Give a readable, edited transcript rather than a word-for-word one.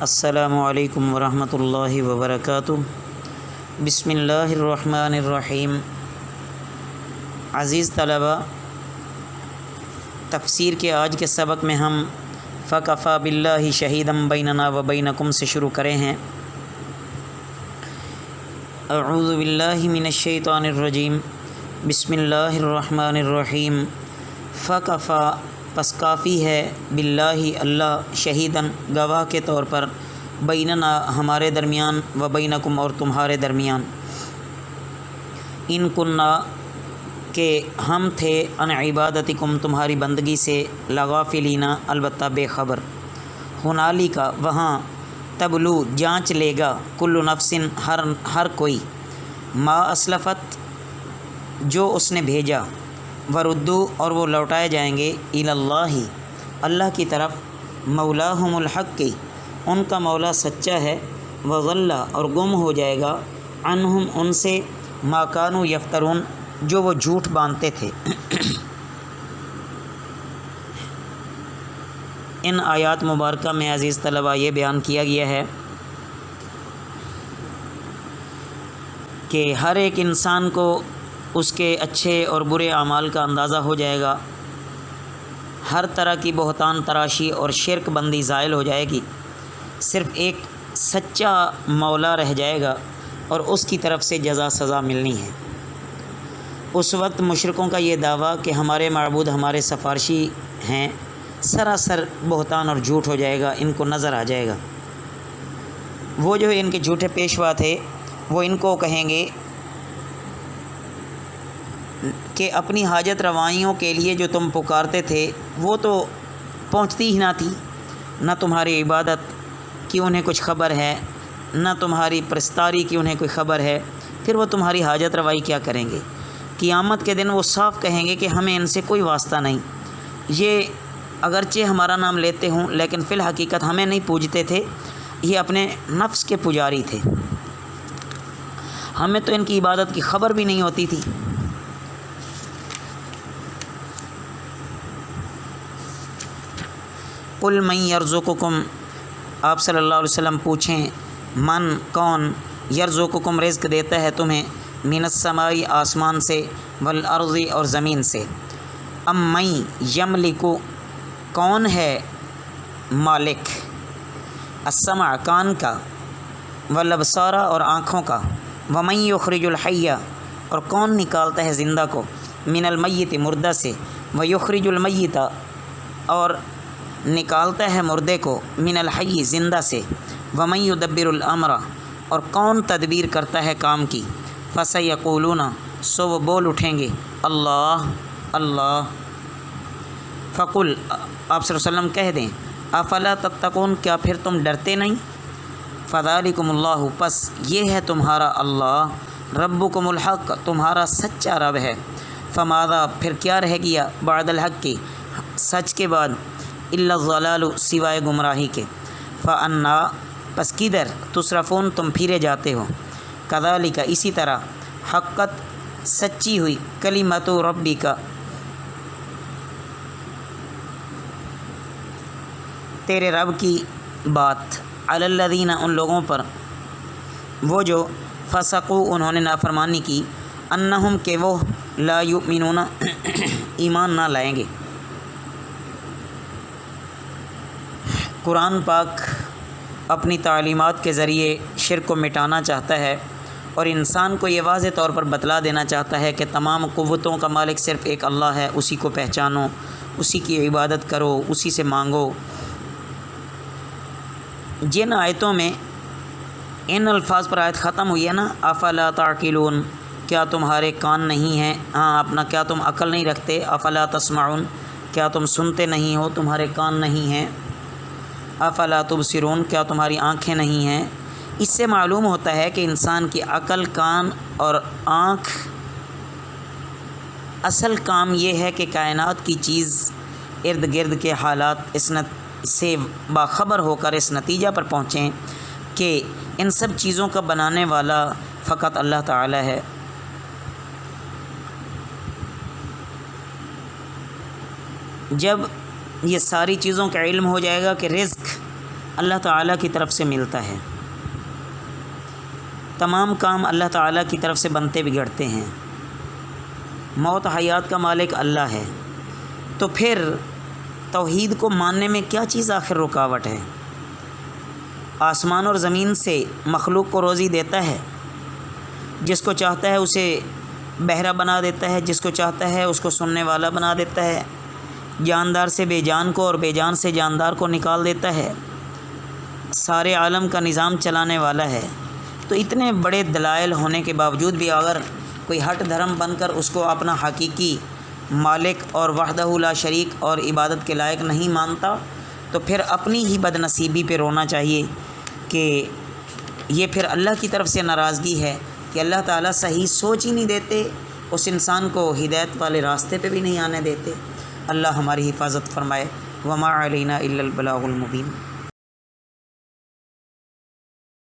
السلام علیکم ورحمۃ اللہ وبرکاتہ۔ بسم اللہ الرحمن الرحیم۔ عزیز طلباء، تفسیر کے آج کے سبق میں ہم فَكَفَى بِاللَّهِ شَهِيدًا بَيْنَنَا وَبَيْنَكُمْ سے شروع کرے ہیں۔ اعوذ باللہ من الشیطان الرجیم، بسم اللہ الرحمن الرحیم۔ فَكَفَى پس کافی ہے، باللہ اللہ، شہیداً گواہ کے طور پر، بیننا ہمارے درمیان، و بینکم اور تمہارے درمیان، ان کننا کہ ہم تھے، ان عبادتکم تمہاری بندگی سے، لغافلینا البتہ بے خبر، ہنالکا وہاں، تبلو جانچ لے گا، کل نفس ہر کوئی، ما اسلفت جو اس نے بھیجا، وردو اور وہ لوٹائے جائیں گے، اللہ اللہ کی طرف، مولاہم الحق ان کا مولا سچا ہے، وضل اور گم ہو جائے گا، عنہم ان سے، ما کانوا یفترون جو وہ جھوٹ باندھتے تھے۔ ان آیات مبارکہ میں عزیز طلباء یہ بیان کیا گیا ہے کہ ہر ایک انسان کو اس کے اچھے اور برے اعمال کا اندازہ ہو جائے گا، ہر طرح کی بہتان تراشی اور شرک بندی زائل ہو جائے گی، صرف ایک سچا مولا رہ جائے گا اور اس کی طرف سے جزا سزا ملنی ہے۔ اس وقت مشرکوں کا یہ دعویٰ کہ ہمارے معبود ہمارے سفارشی ہیں، سراسر بہتان اور جھوٹ ہو جائے گا، ان کو نظر آ جائے گا۔ وہ جو ان کے جھوٹے پیشوا تھے وہ ان کو کہیں گے کہ اپنی حاجت روائیوں کے لیے جو تم پکارتے تھے وہ تو پہنچتی ہی نہ تھی، نہ تمہاری عبادت کی انہیں کچھ خبر ہے، نہ تمہاری پرستاری کی انہیں کوئی خبر ہے، پھر وہ تمہاری حاجت روائی کیا کریں گے؟ قیامت کے دن وہ صاف کہیں گے کہ ہمیں ان سے کوئی واسطہ نہیں، یہ اگرچہ ہمارا نام لیتے ہوں لیکن فی الحقیقت ہمیں نہیں پوجتے تھے، یہ اپنے نفس کے پجاری تھے، ہمیں تو ان کی عبادت کی خبر بھی نہیں ہوتی تھی۔ قل من یرزقکم، آپ صلی اللہ علیہ وسلم پوچھیں، من کون، یرزقکم رزق دیتا ہے تمہیں، من السماء آسمان سے، والارض اور زمین سے، ام من یملکو کون ہے مالک، السمع کان کا، والابصار اور آنکھوں کا، ومن یخرج الحی اور کون نکالتا ہے زندہ کو، من المیت مردہ سے، ویخرج المیت اور نکالتا ہے مردے کو، من الحی زندہ سے، ومن یدبر الامر اور کون تدبیر کرتا ہے کام کی، فسیقولون سو وہ بول اٹھیں گے، اللہ اللہ، فقل آپ صلی اللہ علیہ وسلم کہہ دیں، افلا تتقون کیا پھر تم ڈرتے نہیں، فذالکم اللہ پس یہ ہے تمہارا اللہ، ربکم الحق تمہارا سچا رب ہے، فماذا پھر کیا رہ گیا، بعد الحق کی سچ کے بعد، الا الضلال سوائے گمراہی کے، فانا پس کدھر، تصرفون تم پھیرے جاتے ہو، کذالک اسی طرح، حقت سچی ہوئی، کلمۃ ربک تیرے رب کی بات، علی الذین ان لوگوں پر، وہ جو فسقوا انہوں نے نافرمانی کی، انہم کہ وہ، لا یؤمنون ایمان نہ لائیں گے۔ قرآن پاک اپنی تعلیمات کے ذریعے شرک کو مٹانا چاہتا ہے اور انسان کو یہ واضح طور پر بتلا دینا چاہتا ہے کہ تمام قوتوں کا مالک صرف ایک اللہ ہے، اسی کو پہچانو، اسی کی عبادت کرو، اسی سے مانگو۔ جن آیتوں میں ان الفاظ پر آیت ختم ہوئی ہے نا، افلا تعقلون کیا تمہارے کان نہیں ہیں، ہاں اپنا کیا تم عقل نہیں رکھتے، افلا تسمعون کیا تم سنتے نہیں ہو، تمہارے کان نہیں ہیں، افلا تبصرون کیا تمہاری آنکھیں نہیں ہیں۔ اس سے معلوم ہوتا ہے کہ انسان کی عقل، کان اور آنکھ اصل کام یہ ہے کہ کائنات کی چیز ارد گرد کے حالات سے باخبر ہو کر اس نتیجہ پر پہنچیں کہ ان سب چیزوں کا بنانے والا فقط اللہ تعالی ہے۔ جب یہ ساری چیزوں کا علم ہو جائے گا کہ رزق اللہ تعالیٰ کی طرف سے ملتا ہے، تمام کام اللہ تعالیٰ کی طرف سے بنتے بگڑتے ہیں، موت حیات کا مالک اللہ ہے، تو پھر توحید کو ماننے میں کیا چیز آخر رکاوٹ ہے؟ آسمان اور زمین سے مخلوق کو روزی دیتا ہے، جس کو چاہتا ہے اسے بہرا بنا دیتا ہے، جس کو چاہتا ہے اس کو سننے والا بنا دیتا ہے، جاندار سے بے جان کو اور بے جان سے جاندار کو نکال دیتا ہے، سارے عالم کا نظام چلانے والا ہے۔ تو اتنے بڑے دلائل ہونے کے باوجود بھی اگر کوئی ہٹ دھرم بن کر اس کو اپنا حقیقی مالک اور وحدہ لا شریک اور عبادت کے لائق نہیں مانتا، تو پھر اپنی ہی بد نصیبی پہ رونا چاہیے کہ یہ پھر اللہ کی طرف سے ناراضگی ہے کہ اللہ تعالیٰ صحیح سوچ ہی نہیں دیتے، اس انسان کو ہدایت والے راستے پہ بھی نہیں آنے دیتے۔ اللہ ہماری حفاظت فرمائے۔ وما علینا الا البلاغ المبین۔